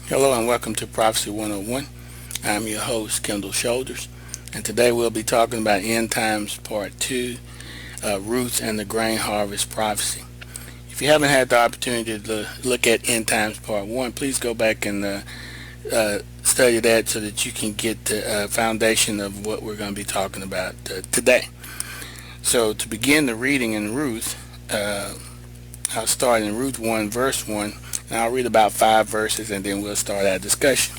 Hello and welcome to Prophecy 101. I'm your host, Kendall Shoulders, and today we'll be talking about End Times Part 2, Ruth and the Grain Harvest Prophecy. If you haven't had the opportunity to look at End Times Part 1, please go back and study that so that you can get the foundation of what we're going to be talking about today. So to begin the reading in Ruth, I'll start in Ruth 1 verse 1, and I'll read about 5 verses and then we'll start our discussion.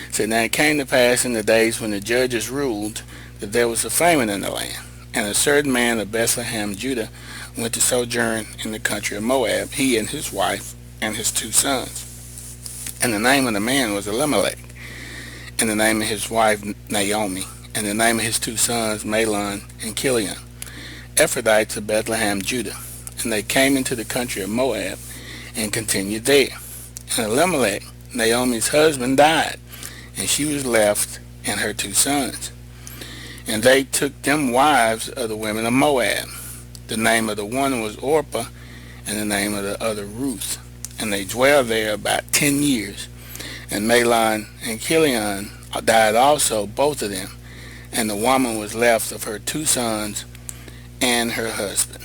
It said, "Now it came to pass in the days when the judges ruled that there was a famine in the land, and a certain man of Bethlehem, Judah, went to sojourn in the country of Moab, he and his wife and his 2 sons. And the name of the man was Elimelech, and the name of his wife Naomi, and the name of his 2 sons Mahlon and Chilion, Ephraites of Bethlehem, Judah. And they came into the country of Moab and continued there. And Elimelech, Naomi's husband, died, and she was left and her 2 sons. And they took them wives of the women of Moab. The name of the one was Orpah, and the name of the other Ruth. And they dwelled there about 10 years. And Mahlon and Chilion died also, both of them. And the woman was left of her 2 sons and her husband."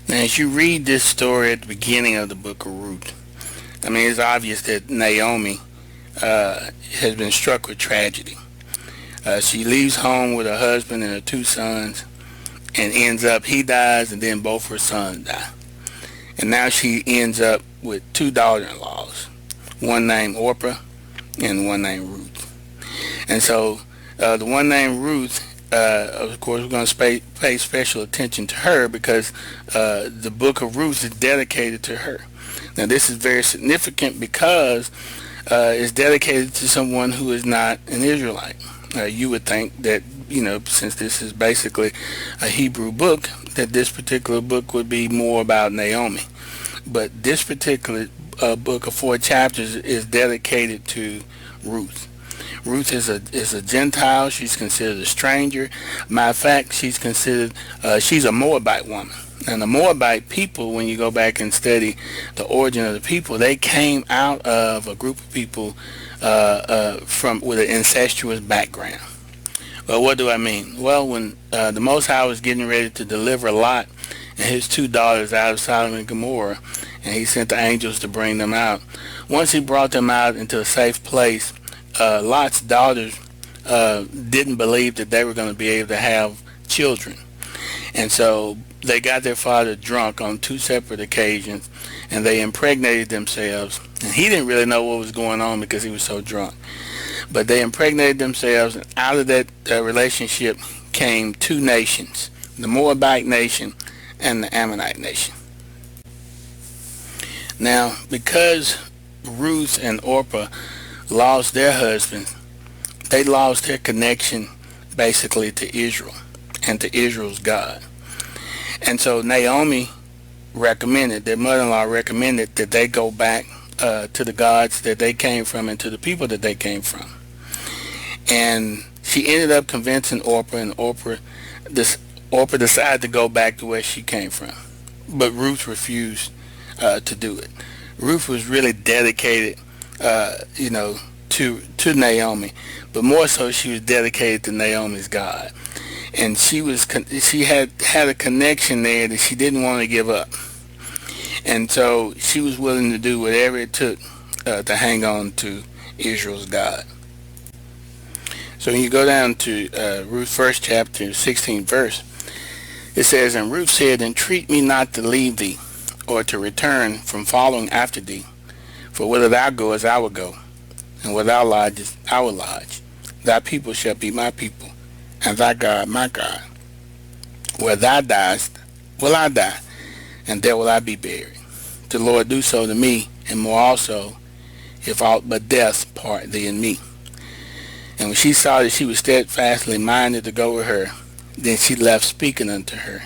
Now, as you read this story at the beginning of the book of Ruth, it's obvious that Naomi has been struck with tragedy. She leaves home with her husband and her 2 sons, and ends up, he dies, and then both her sons die. And now she ends up with 2 daughter-in-laws, one named Orpah and one named Ruth. And so the one named Ruth, of course, we're going to pay special attention to her because the book of Ruth is dedicated to her. Now, this is very significant because it's dedicated to someone who is not an Israelite. You would think that, since this is basically a Hebrew book, that this particular book would be more about Naomi. But this particular book of 4 chapters is dedicated to Ruth. Ruth is a Gentile. She's considered a stranger. Matter of fact, she's a Moabite woman. And the Moabite people, when you go back and study the origin of the people, they came out of a group of people with an incestuous background. Well, what do I mean? Well, when the Most High was getting ready to deliver Lot and his 2 daughters out of Sodom and Gomorrah, and he sent the angels to bring them out, once he brought them out into a safe place, Lot's daughters didn't believe that they were going to be able to have children. And so they got their father drunk on 2 separate occasions, and they impregnated themselves. And he didn't really know what was going on because he was so drunk. But they impregnated themselves, and out of that relationship came 2 nations, the Moabite nation and the Ammonite nation. Now, because Ruth and Orpah lost their husbands, they lost their connection basically to Israel and to Israel's God. And so Naomi recommended, their mother-in-law recommended, that they go back to the gods that they came from and to the people that they came from. And she ended up convincing Orpah, and Orpah decided to go back to where she came from. But Ruth refused to do it. Ruth was really dedicated to Naomi, but more so she was dedicated to Naomi's God, and she had a connection there that she didn't want to give up, and so she was willing to do whatever it took to hang on to Israel's God. So when you go down to Ruth 1st chapter 16th verse, it says, "And Ruth said, Entreat me not to leave thee, or to return from following after thee. For whither thou goest, I will go, and where thou lodgest, I will lodge. Thy people shall be my people, and thy God my God. Where thou diest, will I die, and there will I be buried. The Lord do so to me, and more also, if aught but death part thee and me. And when she saw that she was steadfastly minded to go with her, then she left speaking unto her.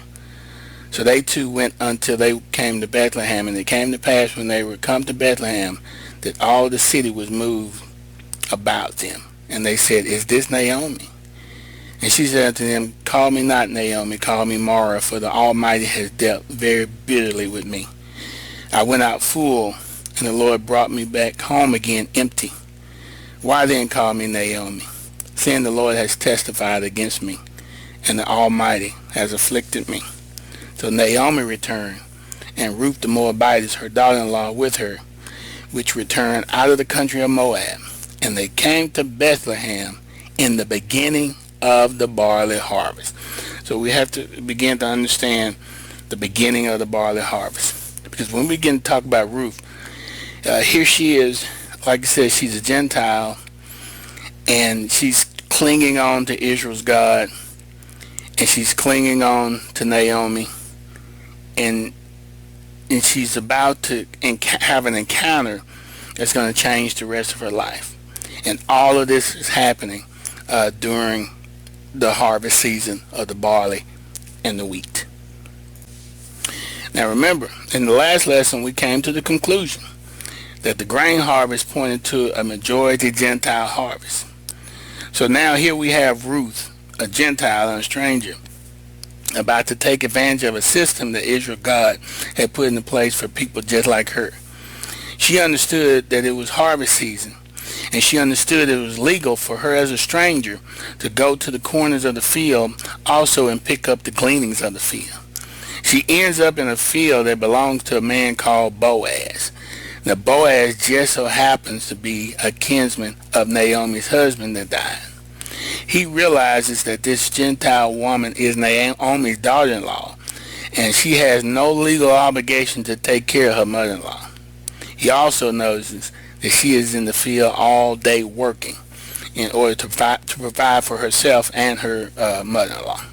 So they 2 went until they came to Bethlehem. And it came to pass when they were come to Bethlehem that all the city was moved about them. And they said, Is this Naomi? And she said unto them, Call me not Naomi, call me Mara, for the Almighty has dealt very bitterly with me. I went out full, and the Lord brought me back home again empty. Why then call me Naomi, seeing the Lord has testified against me, and the Almighty has afflicted me? So Naomi returned, and Ruth the Moabitess, her daughter-in-law, with her, which returned out of the country of Moab. And they came to Bethlehem in the beginning of the barley harvest. So we have to begin to understand the beginning of the barley harvest. Because when we begin to talk about Ruth, here she is, like I said, she's a Gentile, and she's clinging on to Israel's God, and she's clinging on to Naomi, and she's about to have an encounter that's going to change the rest of her life. And all of this is happening during the harvest season of the barley and the wheat. Now remember, in the last lesson we came to the conclusion that the grain harvest pointed to a majority Gentile harvest. So now here we have Ruth, a Gentile and a stranger, about to take advantage of a system that Israel God had put into place for people just like her. She understood that it was harvest season, and she understood it was legal for her as a stranger to go to the corners of the field also and pick up the gleanings of the field. She ends up in a field that belongs to a man called Boaz. Now Boaz just so happens to be a kinsman of Naomi's husband that died. He realizes that this Gentile woman is Naomi's daughter-in-law, and she has no legal obligation to take care of her mother-in-law. He also notices that she is in the field all day working in order to provide for herself and her mother-in-law.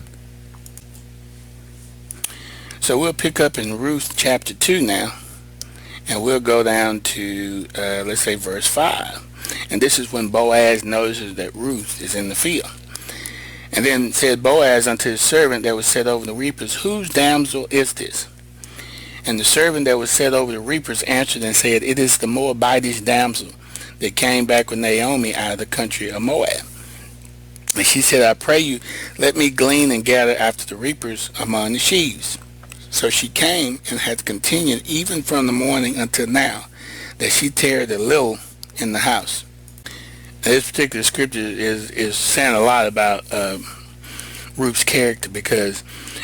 So we'll pick up in Ruth chapter 2 now, and we'll go down to, let's say, verse 5. And this is when Boaz notices that Ruth is in the field. And then said Boaz unto his servant that was set over the reapers, Whose damsel is this? And the servant that was set over the reapers answered and said, It is the Moabitish damsel that came back with Naomi out of the country of Moab. And she said, I pray you, let me glean and gather after the reapers among the sheaves. So she came and hath continued even from the morning until now, that she tarried a little in the house. Now, this particular scripture is saying a lot about Ruth's character, because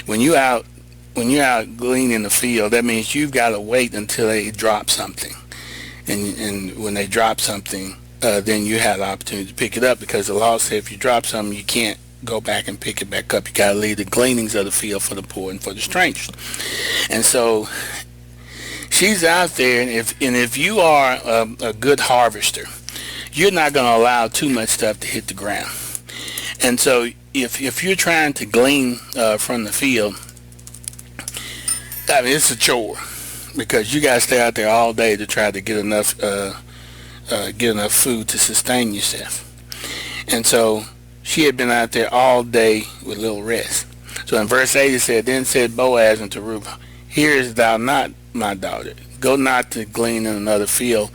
when you're out gleaning in the field, that means you've got to wait until they drop something, and when they drop something, then you have the opportunity to pick it up, because the law says if you drop something, you can't go back and pick it back up. You got to leave the gleanings of the field for the poor and for the strangers. And so she's out there, and if you are a good harvester, you're not going to allow too much stuff to hit the ground. And so if you're trying to glean from the field, I mean, it's a chore, because you got to stay out there all day to try to get enough food to sustain yourself. And so she had been out there all day with little rest. So in verse 8 it said, Then said Boaz unto Ruth, Hearest thou not, my daughter? Go not to glean in another field,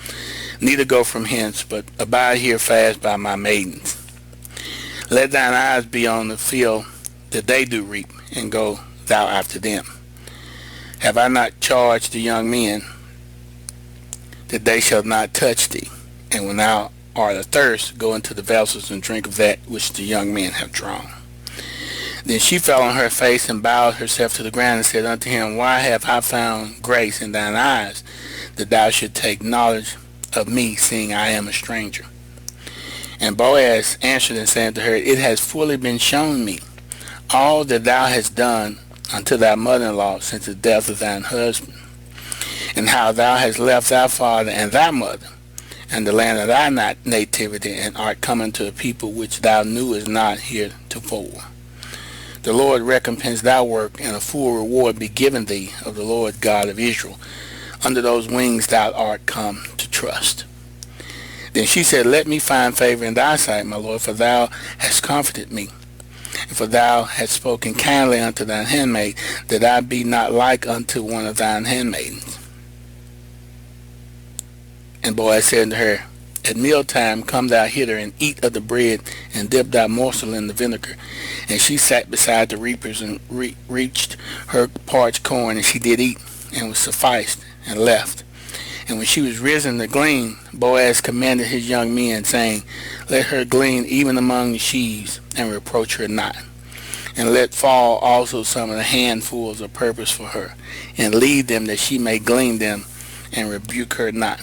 neither go from hence, but abide here fast by my maidens. Let thine eyes be on the field that they do reap, and go thou after them. Have I not charged the young men that they shall not touch thee? And when thou art athirst, go into the vessels and drink of that which the young men have drawn. Then she fell on her face and bowed herself to the ground and said unto him, Why have I found grace in thine eyes, that thou should take knowledge of me, seeing I am a stranger? And Boaz answered and said to her, It has fully been shown me all that thou hast done unto thy mother-in-law since the death of thine husband, and how thou hast left thy father and thy mother, and the land of thy nativity, and art come unto a people which thou knewest not heretofore. The Lord recompense thy work, and a full reward be given thee of the Lord God of Israel. Under those wings thou art come to trust. Then she said, Let me find favor in thy sight, my Lord, for thou hast comforted me, and for thou hast spoken kindly unto thine handmaid, that I be not like unto one of thine handmaidens. And Boaz said unto her, At mealtime come thou hither, and eat of the bread, and dip thy morsel in the vinegar. And she sat beside the reapers, and reached her parched corn, and she did eat, and was sufficed, and left. And when she was risen to glean, Boaz commanded his young men, saying, Let her glean even among the sheaves, and reproach her not. And let fall also some of the handfuls of purpose for her, and leave them that she may glean them, and rebuke her not.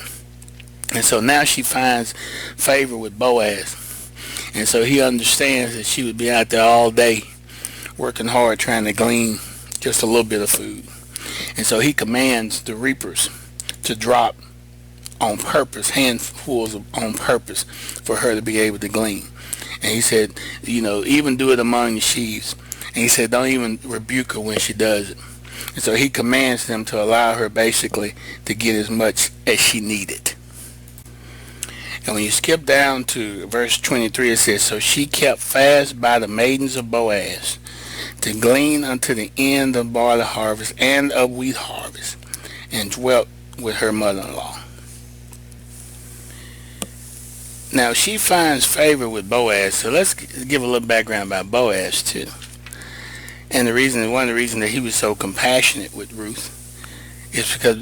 And so now she finds favor with Boaz. And so he understands that she would be out there all day working hard trying to glean just a little bit of food. And so he commands the reapers to drop on purpose, handfuls on purpose for her to be able to glean. And he said, even do it among the sheaves. And he said, don't even rebuke her when she does it. And so he commands them to allow her basically to get as much as she needed. And when you skip down to verse 23, it says, So she kept fast by the maidens of Boaz to glean unto the end of barley harvest and of wheat harvest, and dwelt with her mother-in-law. Now she finds favor with Boaz. So let's give a little background about Boaz too. And one of the reasons that he was so compassionate with Ruth is because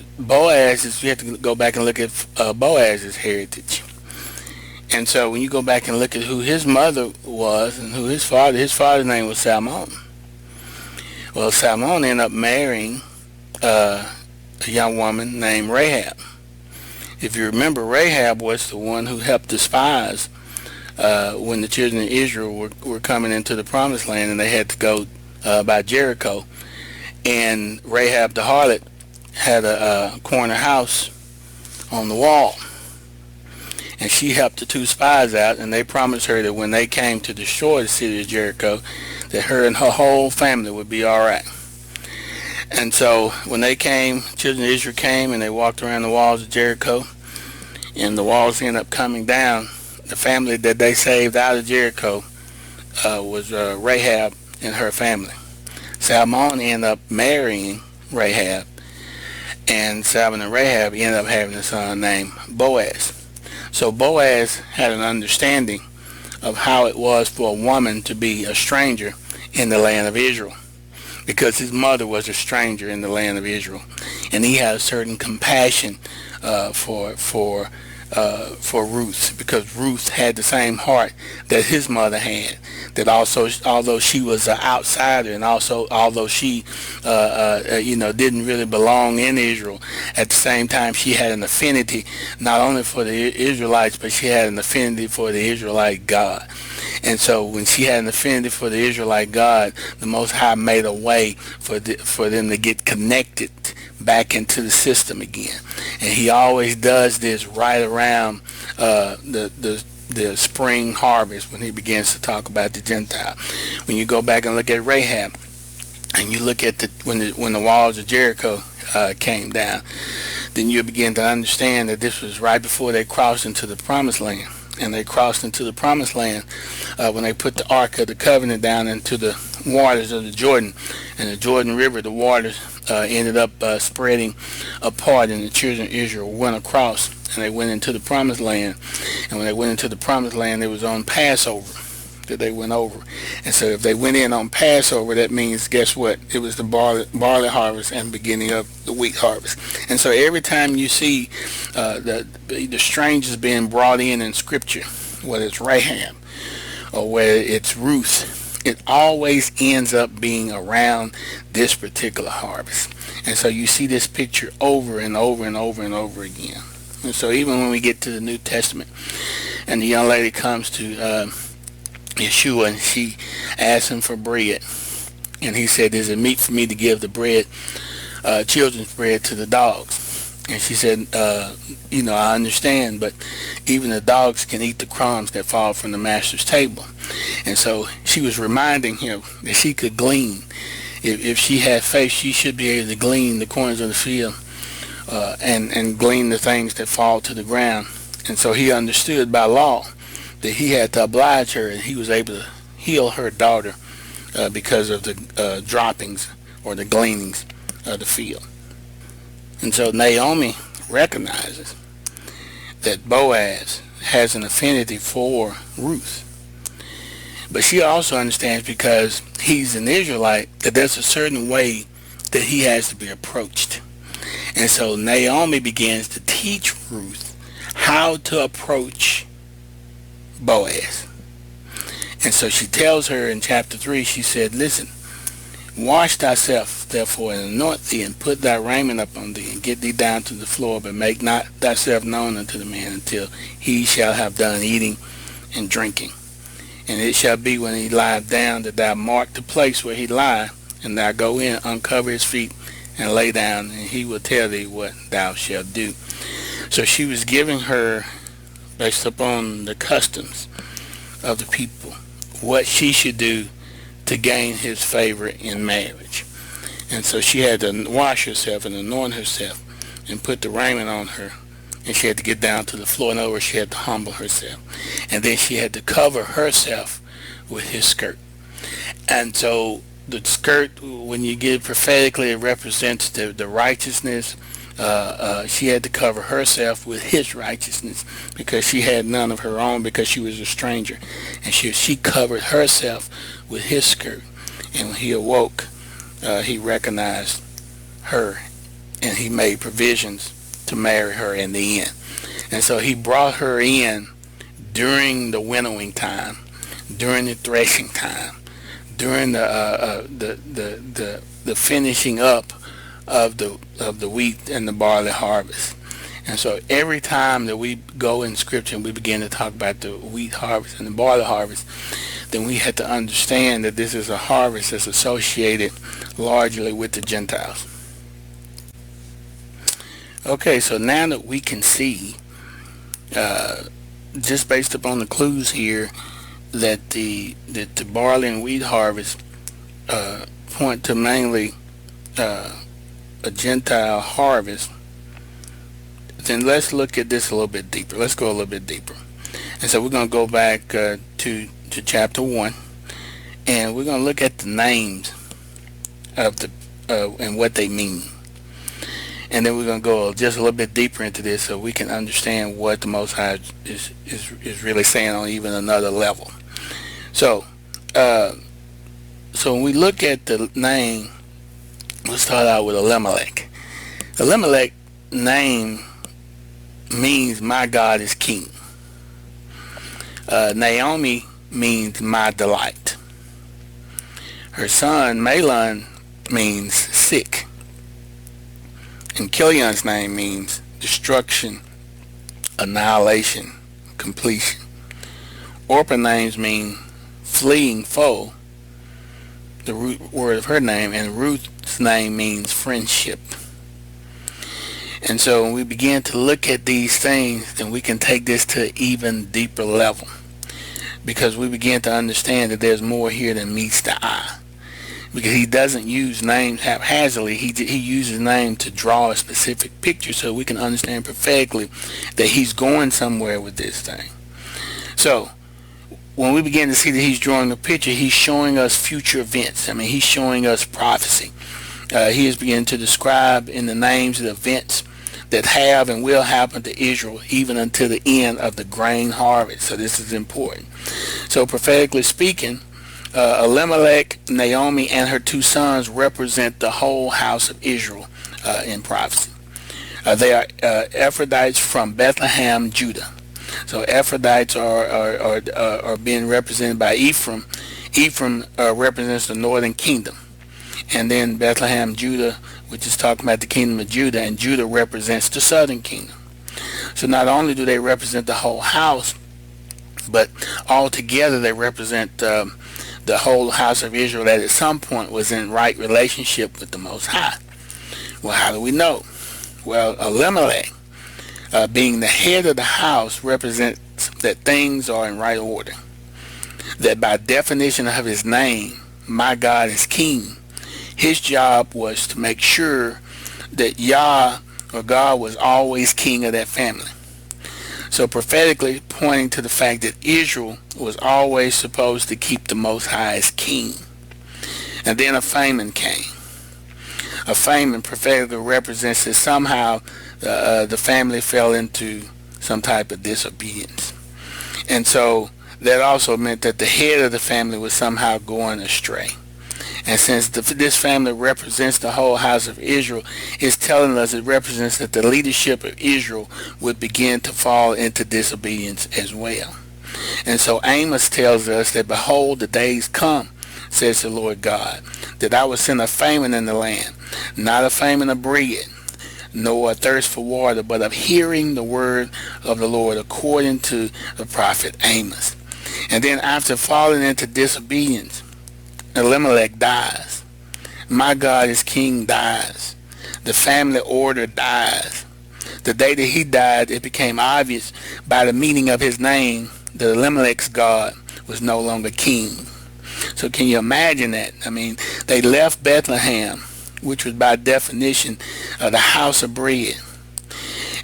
you have to go back and look at Boaz's heritage. And so when you go back and look at who his mother was and who his father's name was Salmon. Well, Salmon ended up marrying a young woman named Rahab. If you remember, Rahab was the one who helped the spies when the children of Israel were coming into the promised land, and they had to go by Jericho. And Rahab the harlot had a corner house on the wall. And she helped the two spies out, and they promised her that when they came to destroy the city of Jericho, that her and her whole family would be all right. And so when they came, children of Israel came, and they walked around the walls of Jericho, and the walls ended up coming down. The family that they saved out of Jericho was Rahab and her family. Salmon ended up marrying Rahab, and Salmon and Rahab ended up having a son named Boaz. So Boaz had an understanding of how it was for a woman to be a stranger in the land of Israel, because his mother was a stranger in the land of Israel, and he had a certain compassion for Ruth, because Ruth had the same heart that his mother had. That also, although she was an outsider, and also although she, didn't really belong in Israel, at the same time she had an affinity not only for the Israelites, but she had an affinity for the Israelite God. And so when she had an affinity for the Israelite God, the Most High made a way for them to get connected back into the system again. And he always does this right around the spring harvest, when he begins to talk about the Gentile. When you go back and look at Rahab, and you look at when the walls of Jericho came down, then you begin to understand that this was right before they crossed into the promised land. And they crossed into the promised land when they put the Ark of the Covenant down into the waters of the Jordan. And the Jordan River, the waters ended up spreading apart, and the children of Israel went across, and they went into the promised land. And when they went into the promised land, it was on Passover that they went over. And so if they went in on Passover, that means, guess what? It was the barley harvest and beginning of the wheat harvest. And so every time you see the strangers being brought in Scripture, whether it's Rahab or whether it's Ruth, it always ends up being around this particular harvest. And so you see this picture over and over and over and over again. And so even when we get to the New Testament, and the young lady comes to Yeshua, and she asked him for bread, and he said, is it meat for me to give the bread, children's bread, to the dogs? And she said, I understand, but even the dogs can eat the crumbs that fall from the master's table. And so she was reminding him that she could glean. If she had faith, she should be able to glean the corners of the field and glean the things that fall to the ground. And so he understood by law that he had to oblige her, and he was able to heal her daughter because of the droppings or the gleanings of the field. And so Naomi recognizes that Boaz has an affinity for Ruth. But she also understands, because he's an Israelite, that there's a certain way that he has to be approached. And so Naomi begins to teach Ruth how to approach Boaz. And so she tells her in chapter 3, she said, listen, wash thyself therefore, and anoint thee, and put thy raiment up on thee, and get thee down to the floor, but make not thyself known unto the man until he shall have done eating and drinking. And it shall be when he lieth down that thou mark the place where he lieth, and thou go in, uncover his feet, and lay down, and he will tell thee what thou shalt do. So she was giving her, based upon the customs of the people, what she should do to gain his favor in marriage. And so she had to wash herself and anoint herself and put the raiment on her, and she had to get down to the floor. In other words, she had to humble herself, and then she had to cover herself with his skirt. And so the skirt, when you get it prophetically, it represents the righteousness. She had to cover herself with his righteousness because she had none of her own, because she was a stranger, and she covered herself with his skirt. And when he awoke, he recognized her, and he made provisions to marry her in the end. And so he brought her in during the winnowing time, during the threshing time, during the finishing up of the wheat and the barley harvest. And so every time that we go in Scripture and we begin to talk about the wheat harvest and the barley harvest, then we have to understand that this is a harvest that's associated largely with the Gentiles. Okay, so now that we can see, just based upon the clues here, that the barley and wheat harvest point to mainly a Gentile harvest, then let's look at this a little bit deeper. Let's go a little bit deeper. And so we're going to go back to chapter 1, and we're going to look at the names of the and what they mean. And then we're going to go just a little bit deeper into this so we can understand what the Most High is really saying on even another level. So when we look at the name, we'll start out with Elimelech. Elimelech name means my God is king. Naomi means my delight. Her son Mahlon means sick. And Kilion's name means destruction, annihilation, completion. Orpah names mean fleeing foe, the root word of her name, and Ruth's name means friendship. And so when we begin to look at these things, then we can take this to an even deeper level, because we begin to understand that there's more here than meets the eye. Because he doesn't use names haphazardly. He uses names to draw a specific picture so we can understand prophetically that he's going somewhere with this thing. So when we begin to see that he's drawing a picture, he's showing us future events. I mean, he's showing us prophecy. He is beginning to describe in the names the events that have and will happen to Israel even until the end of the grain harvest. So this is important. So prophetically speaking, Elimelech, Naomi, and her two sons represent the whole house of Israel in prophecy. They are Ephraites from Bethlehem, Judah. So Ephraites are being represented by Ephraim. Ephraim represents the northern kingdom. And then Bethlehem, Judah, which is talking about the kingdom of Judah, and Judah represents the southern kingdom. So not only do they represent the whole house, but altogether they represent the whole house of Israel that at some point was in right relationship with the Most High. Well, how do we know? Well, Elimelech, being the head of the house, represents that things are in right order. That by definition of his name, my God is king, his job was to make sure that Yah, or God, was always king of that family. So prophetically pointing to the fact that Israel was always supposed to keep the Most High as king. And then a famine came. A famine prophetically represents that somehow the family fell into some type of disobedience. And so that also meant that the head of the family was somehow going astray. And since this family represents the whole house of Israel, it's telling us it represents that the leadership of Israel would begin to fall into disobedience as well. And so Amos tells us that, behold, the days come, says the Lord God, that I will send a famine in the land, not a famine of bread, nor a thirst for water, but of hearing the word of the Lord, according to the prophet Amos. And then after falling into disobedience, Elimelech dies. My God is king dies. The family order dies. The day that he died, it became obvious by the meaning of his name that Elimelech's God was no longer king. So can you imagine that? I mean, they left Bethlehem, which was by definition the house of bread.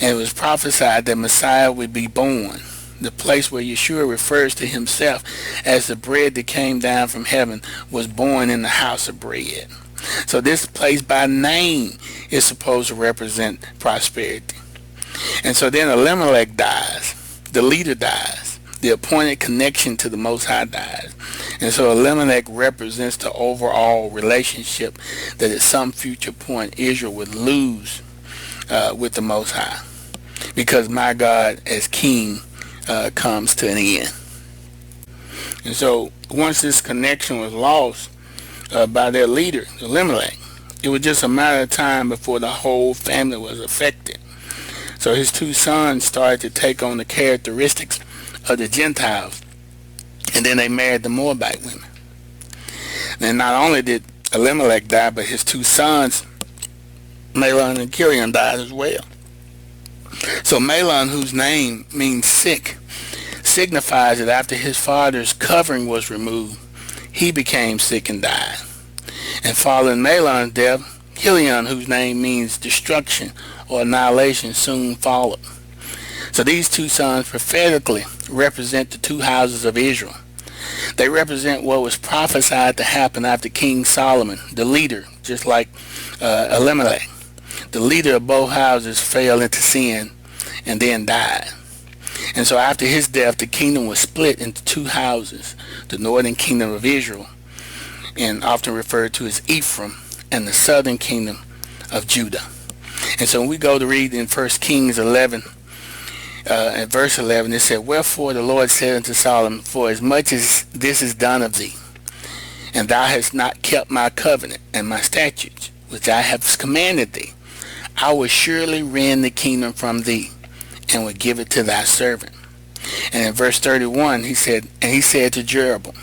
And it was prophesied that Messiah would be born. The place where Yeshua refers to himself as the bread that came down from heaven was born in the house of bread. So this place by name is supposed to represent prosperity. And so then Elimelech dies. The leader dies. The appointed connection to the Most High dies. And so Elimelech represents the overall relationship that at some future point Israel would lose with the Most High, because my God as king comes to an end. And so once this connection was lost by their leader, Elimelech, it was just a matter of time before the whole family was affected. So his two sons started to take on the characteristics of the Gentiles, and then they married the Moabite women. And not only did Elimelech die, but his two sons, Mahlon and Chilion, died as well. So Mahlon, whose name means sick, signifies that after his father's covering was removed, he became sick and died. And following Mahlon's death, Chilion, whose name means destruction or annihilation, soon followed. So these two sons prophetically represent the two houses of Israel. They represent what was prophesied to happen after King Solomon, the leader, just like Elimelech. The leader of both houses fell into sin and then died. And so after his death, the kingdom was split into two houses, the northern kingdom of Israel, and often referred to as Ephraim, and the southern kingdom of Judah. And so when we go to read in 1 Kings 11, at verse 11, it said, wherefore the Lord said unto Solomon, for as much as this is done of thee, and thou hast not kept my covenant and my statutes, which I have commanded thee, I will surely rend the kingdom from thee, and will give it to thy servant. And in verse 31, he said to Jeroboam,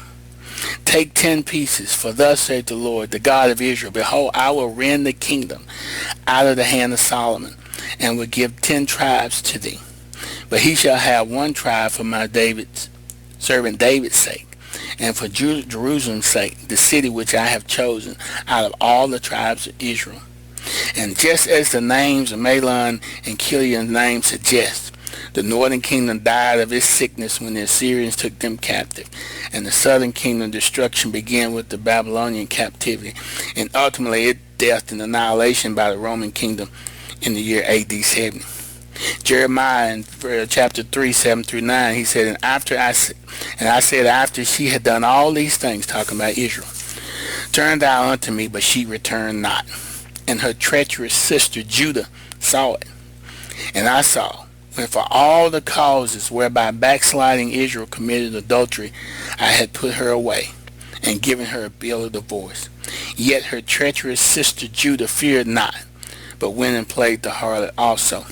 take 10 pieces, for thus saith the Lord, the God of Israel, behold, I will rend the kingdom out of the hand of Solomon, and will give 10 tribes to thee. But he shall have 1 tribe for my servant David's sake, and for Jerusalem's sake, the city which I have chosen out of all the tribes of Israel. And just as the names of Mahlon and Chilion's names suggest, the northern kingdom died of its sickness when the Assyrians took them captive, and the southern kingdom destruction began with the Babylonian captivity, and ultimately its death and annihilation by the Roman kingdom in the year AD 70. Jeremiah in chapter 3, 7 through 9, he said, and I said, after she had done all these things, talking about Israel, turn thou unto me, but she returned not. And her treacherous sister Judah saw it. And I saw, when for all the causes whereby backsliding Israel committed adultery, I had put her away, and given her a bill of divorce. Yet her treacherous sister Judah feared not, but went and played the harlot also.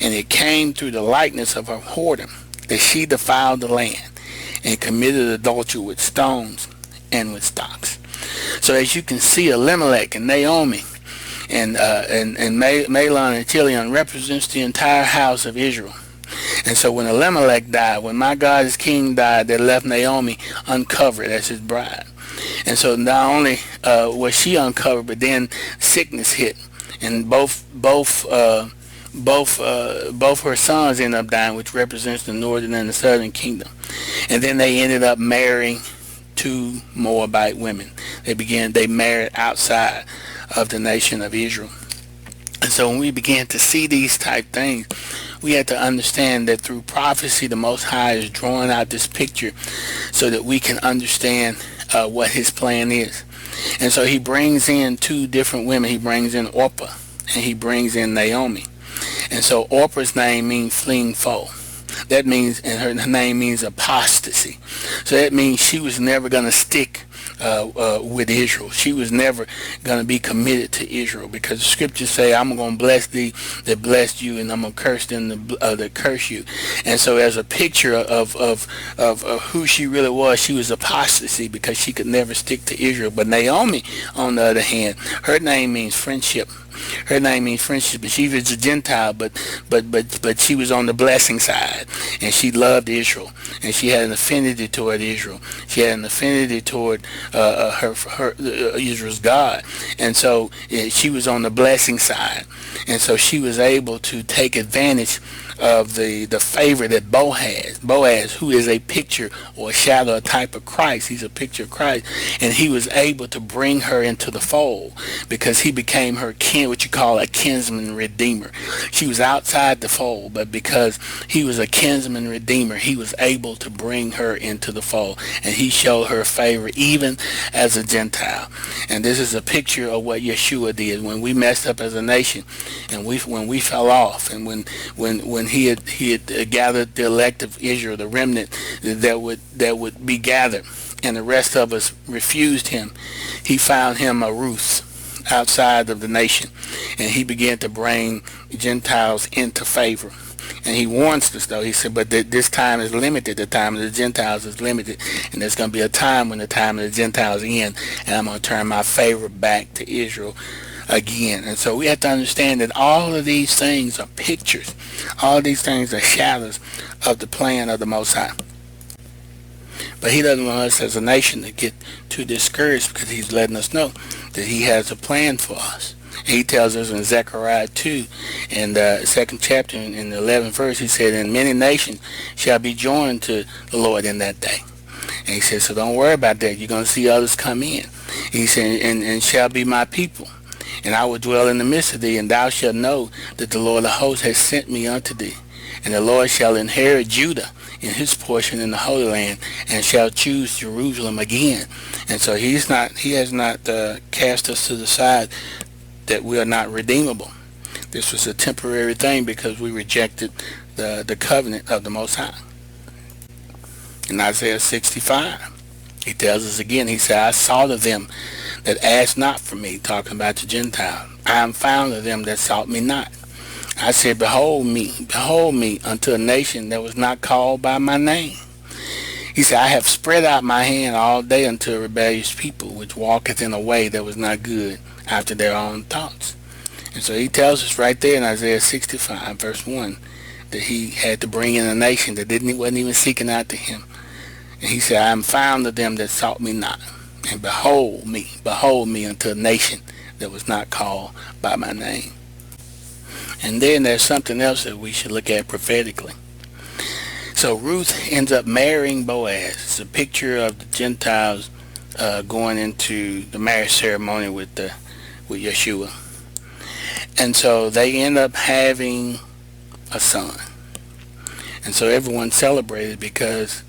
And it came through the likeness of her whoredom that she defiled the land, and committed adultery with stones and with stocks. So as you can see, Elimelech and Naomi and Mahlon and Chilion represents the entire house of Israel. And so when Elimelech died, when my God as king died, they left Naomi uncovered as his bride. And so not only was she uncovered, but then sickness hit, and both her sons ended up dying, which represents the northern and the southern kingdom. And then they ended up marrying 2 Moabite women. They married outside of the nation of Israel. And so when we began to see these type things, we had to understand that through prophecy, the Most High is drawing out this picture so that we can understand what his plan is. And so he brings in two different women. He brings in Orpah and he brings in Naomi. And so Orpah's name means fleeing foe. That means, and her name means apostasy. So that means she was never going to stick with Israel. She was never going to be committed to Israel, because the scriptures say, I'm going to bless thee that blessed you, and I'm going to curse them that curse you. And so as a picture of who she really was, she was apostasy, because she could never stick to Israel. But Naomi, on the other hand, her name means friendship. Her name means friendship, but she was a Gentile, but she was on the blessing side, and she loved Israel, and she had an affinity toward Israel. She had an affinity toward Israel's God, and so she was on the blessing side, and so she was able to take advantage of the favor that Boaz, who is a picture or a shadow, a type of Christ. He's a picture of Christ, and he was able to bring her into the fold, because he became her what you call a kinsman redeemer. She was outside the fold, but because he was a kinsman redeemer, he was able to bring her into the fold, and he showed her favor even as a Gentile. And this is a picture of what Yeshua did when we messed up as a nation, and when we fell off, and when he had gathered the elect of Israel, the remnant that would be gathered, and the rest of us refused him. He found him a Ruth outside of the nation, and he began to bring Gentiles into favor. And he warns us, though. He said, but this time is limited. The time of the Gentiles is limited, and there's going to be a time when the time of the Gentiles end, and I'm going to turn my favor back to Israel again. And so we have to understand that all of these things are pictures. All of these things are shadows of the plan of the Most High. But he doesn't want us as a nation to get too discouraged, because he's letting us know that he has a plan for us. And he tells us in Zechariah 2, in the 2nd chapter, in the 11th verse, he said, and many nations shall be joined to the Lord in that day. And he said, so don't worry about that. You're going to see others come in. He said, and shall be my people. And I will dwell in the midst of thee, and thou shalt know that the Lord of hosts has sent me unto thee. And the Lord shall inherit Judah in his portion in the Holy Land, and shall choose Jerusalem again. And so he has not cast us to the side that we are not redeemable. This was a temporary thing because we rejected the covenant of the Most High. In Isaiah 65, he tells us again, he said, I sought of them that asked not for me, talking about the Gentiles. I am found of them that sought me not. I said, behold me unto a nation that was not called by my name. He said, I have spread out my hand all day unto a rebellious people, which walketh in a way that was not good after their own thoughts. And so he tells us right there in Isaiah 65, verse 1, that he had to bring in a nation that wasn't even seeking after him. And he said, I am found of them that sought me not. And behold me unto a nation that was not called by my name. And then there's something else that we should look at prophetically. So Ruth ends up marrying Boaz. It's a picture of the Gentiles going into the marriage ceremony with Yeshua. And so they end up having a son. And so everyone celebrated, because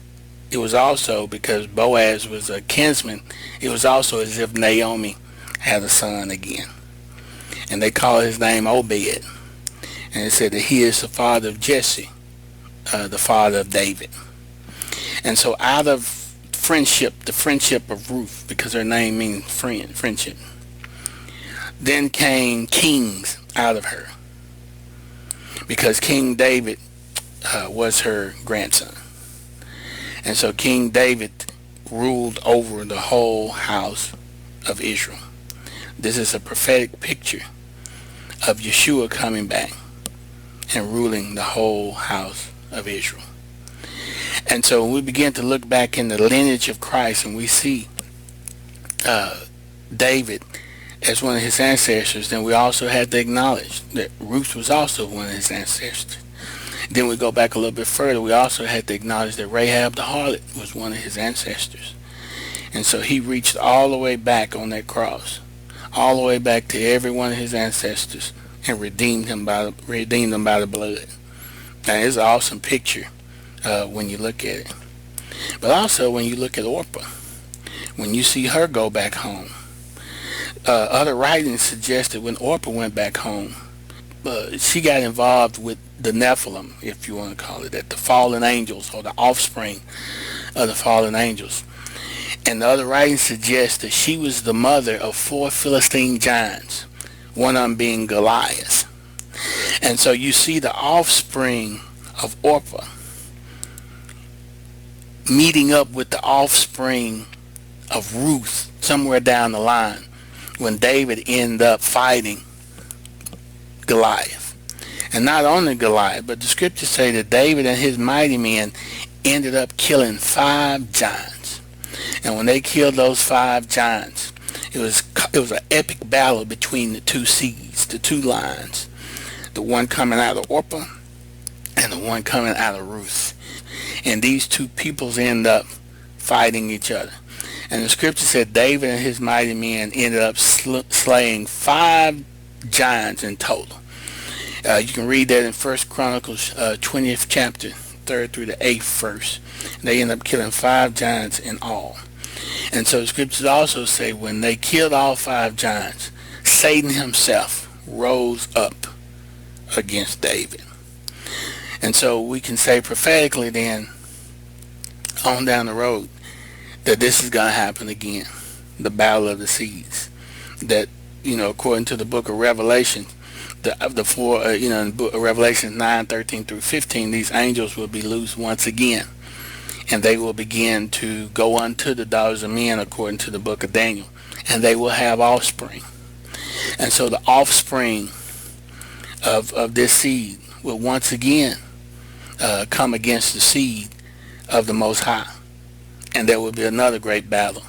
it was also, because Boaz was a kinsman, it was also as if Naomi had a son again. And they call his name Obed. And it said that he is the father of Jesse, the father of David. And so out of friendship, the friendship of Ruth, because her name means friendship, then came kings out of her, because King David was her grandson. And so King David ruled over the whole house of Israel. This is a prophetic picture of Yeshua coming back and ruling the whole house of Israel. And so when we begin to look back in the lineage of Christ, and we see David as one of his ancestors, then we also have to acknowledge that Ruth was also one of his ancestors. Then we go back a little bit further, we also had to acknowledge that Rahab the harlot was one of his ancestors. And so he reached all the way back on that cross, all the way back to every one of his ancestors, and redeemed them by the blood. Now, it's an awesome picture when you look at it. But also when you look at Orpah, when you see her go back home, Other writings suggest that when Orpah went back home, she got involved with the Nephilim, if you want to call it that, the fallen angels or the offspring of the fallen angels. And the other writings suggest that she was the mother of 4 Philistine giants, one of them being Goliath. And so you see the offspring of Orpah meeting up with the offspring of Ruth somewhere down the line when David ended up fighting Goliath. And not only Goliath, but the scriptures say that David and his mighty men ended up killing 5 giants. And when they killed those 5 giants, it was an epic battle between the 2 seeds, the 2 lines, the one coming out of Orpah and the one coming out of Ruth. And these 2 peoples end up fighting each other. And the scripture said David and his mighty men ended up slaying 5 giants in total. You can read that in 1 Chronicles 20th chapter, 3rd through the 8th verse. They end up killing 5 giants in all. And so the scriptures also say when they killed all 5 giants, Satan himself rose up against David. And so we can say prophetically then, on down the road, that this is going to happen again, the battle of the seeds. That, according to the book of Revelation, in the book of Revelation 9:13 through 15, these angels will be loose once again, and they will begin to go unto the daughters of men, according to the book of Daniel, and they will have offspring. And so the offspring of this seed will once again come against the seed of the Most High, and there will be another great battle.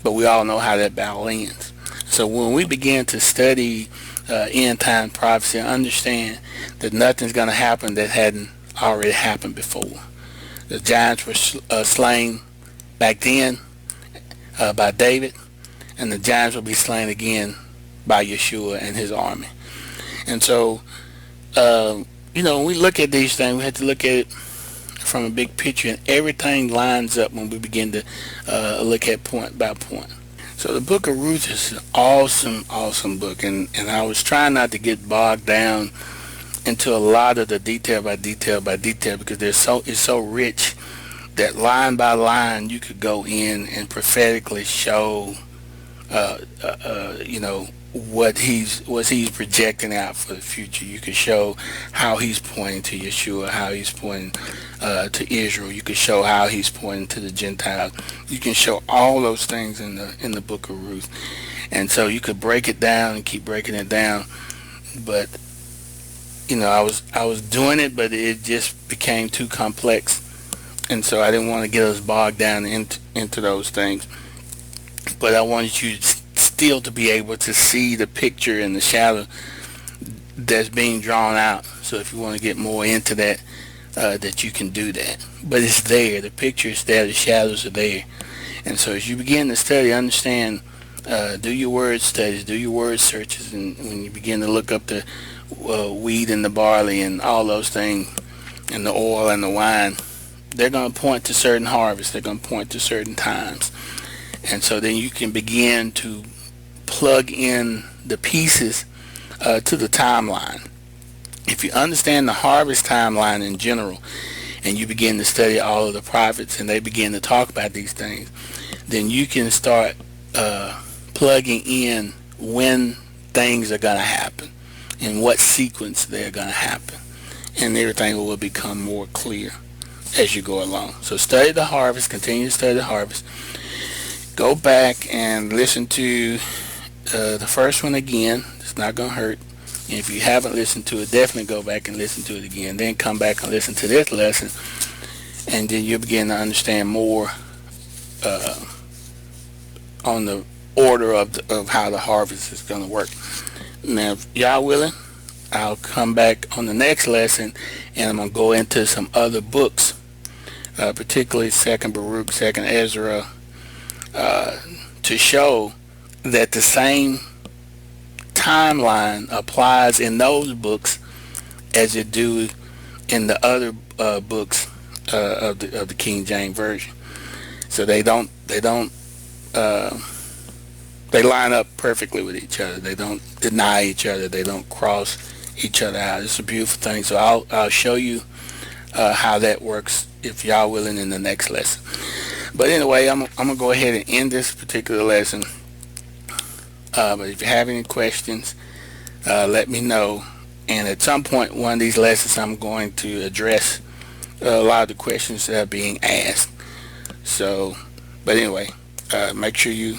But we all know how that battle ends. So when we begin to study end time prophecy, understand that nothing's going to happen that hadn't already happened before. The giants were slain back then by David, and the giants will be slain again by Yeshua and his army. And so, when we look at these things, we have to look at it from a big picture, and everything lines up when we begin to look at point by point. So the book of Ruth is an awesome book, and I was trying not to get bogged down into a lot of the detail by detail because it's so rich that line by line you could go in and prophetically show what he's projecting out for the future. You could show how he's pointing to Yeshua, how he's pointing to Israel. You could show how he's pointing to the Gentiles. You can show all those things in the book of Ruth. And so you could break it down and keep breaking it down. But I was doing it, but it just became too complex, and so I didn't want to get us bogged down into those things. But I wanted you still to be able to see the picture and the shadow that's being drawn out. So if you want to get more into that, that you can do that. But it's there. The picture is there. The shadows are there. And so as you begin to study, understand, do your word studies, do your word searches, and when you begin to look up the wheat and the barley and all those things, and the oil and the wine, they're going to point to certain harvests. They're going to point to certain times. And so then you can begin to plug in the pieces to the timeline. If you understand the harvest timeline in general, and you begin to study all of the prophets and they begin to talk about these things, then you can start plugging in when things are going to happen, in what sequence they're going to happen, and everything will become more clear as you go along. So study the harvest, continue to study the harvest. Go back and listen to the first one again. It's not going to hurt. And if you haven't listened to it, definitely go back and listen to it again. Then come back and listen to this lesson, and then you'll begin to understand more on the order of how the harvest is going to work. Now, if y'all willing, I'll come back on the next lesson, and I'm going to go into some other books, particularly 2nd Baruch, 2nd Ezra, to show that the same timeline applies in those books as it do in the other books of the King James Version. So they don't They line up perfectly with each other. They don't deny each other. They don't cross each other out. It's a beautiful thing. So I'll show you how that works if y'all willing in the next lesson. But anyway, I'm gonna go ahead and end this particular lesson. But if you have any questions, let me know. And at some point, one of these lessons, I'm going to address a lot of the questions that are being asked. So, but anyway, make sure you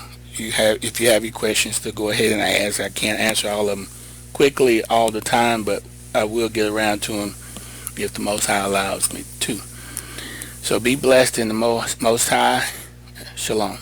have, if you have any questions, to go ahead and ask. I can't answer all of them quickly all the time, but I will get around to them if the Most High allows me to. So be blessed in the Most High. Shalom.